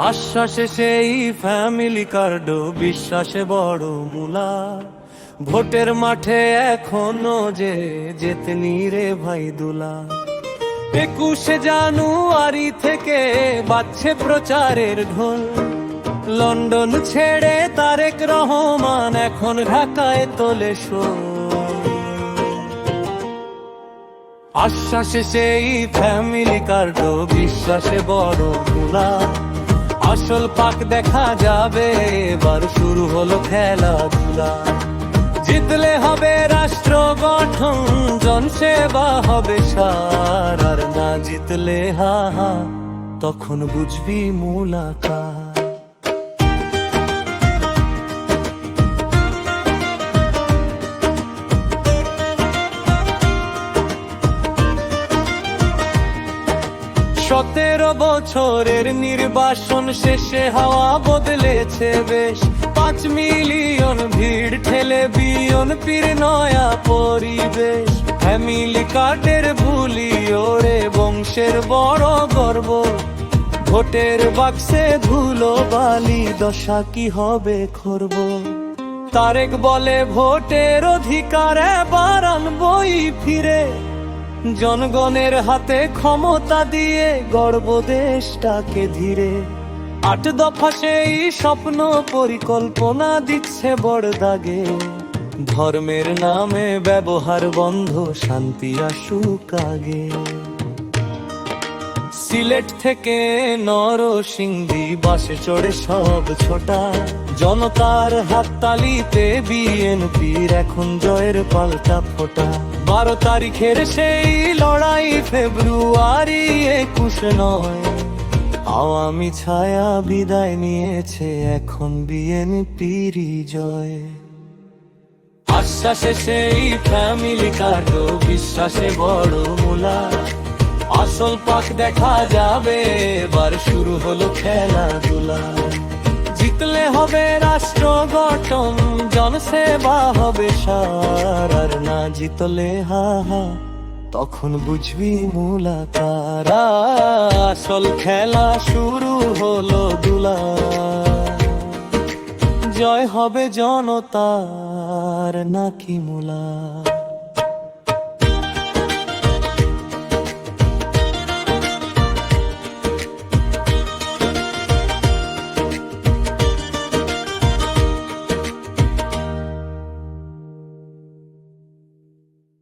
আশ্বাসে সেই family card, বিশ্বাসে বড় মূলা। ভোটের মাঠে এখনো যে জেতনি রে ভাই দুলা। 21শে জানুয়ারি থেকে বাজছে প্রচারের ঢোল। লন্ডন ছেড়ে তারেক রহমান এখন ঢাকায় তোলে শোল। আশ্বাসে সেই ফ্যামিলি কার্ড, বিশ্বাসে বড় মূলা। আসল পাক দেখা যাবে, এবার শুরু হলো খেলাধুলা। জিতলে হবে রাষ্ট্র গঠন, জনসেবা হবে সার। আর না জিতলে হা হা, তখন বুঝবি মূলাকার। সতেরো বছরের নির্বাসন শেষে হাওয়া বদলেছে বেশ। 5 মিলিয়ন ভিড় ঠেলে বিএনপির নয়া পরিবেশ। ফ্যামিলি কার্ডের বুলি ওরে বংশের বড় গর্ব। ভোটের বাক্সে ধুলো বালি, দশা কি হবে খর্ব। তারেক বলে ভোটের অধিকার এবার আনবই ফিরে। জনগণের হাতে ক্ষমতা দিয়ে গড়ব দেশটাকে ধীরে। 8 দফা সেই স্বপ্ন পরিকল্পনা দিচ্ছে বড় দাগে। ধর্মের নামে ব্যবহার বন্ধ, শান্তি আসুক আগে। সিলেট থেকে নরসিংদী বাসে চড়ে সব ছোটা। জনতার হাততালিতে বিএনপির এখন জয়ের পাল্টা ফোটা। 12 তারিখের সেই লড়াই ফেব্রুয়ারি 21 নয়। আওয়ামী ছায়া বিদায় নিয়েছে, এখন বিএনপির জয়। আশ্বাসে সেই ফ্যামিলি কার্ড, বিশ্বাসে বড় মূলা। আসল পাক দেখা যাবে, এবার শুরু হলো খেলাধুলা। জিতলে হবে রাষ্ট্র গঠন, জনসেবা হবে সার। আর না জিতলে হা হা, তখন বুঝবি মূলাকার। আসল খেলা শুরু হলো দুলা। জয় হবে জনতার নাকি মূলা।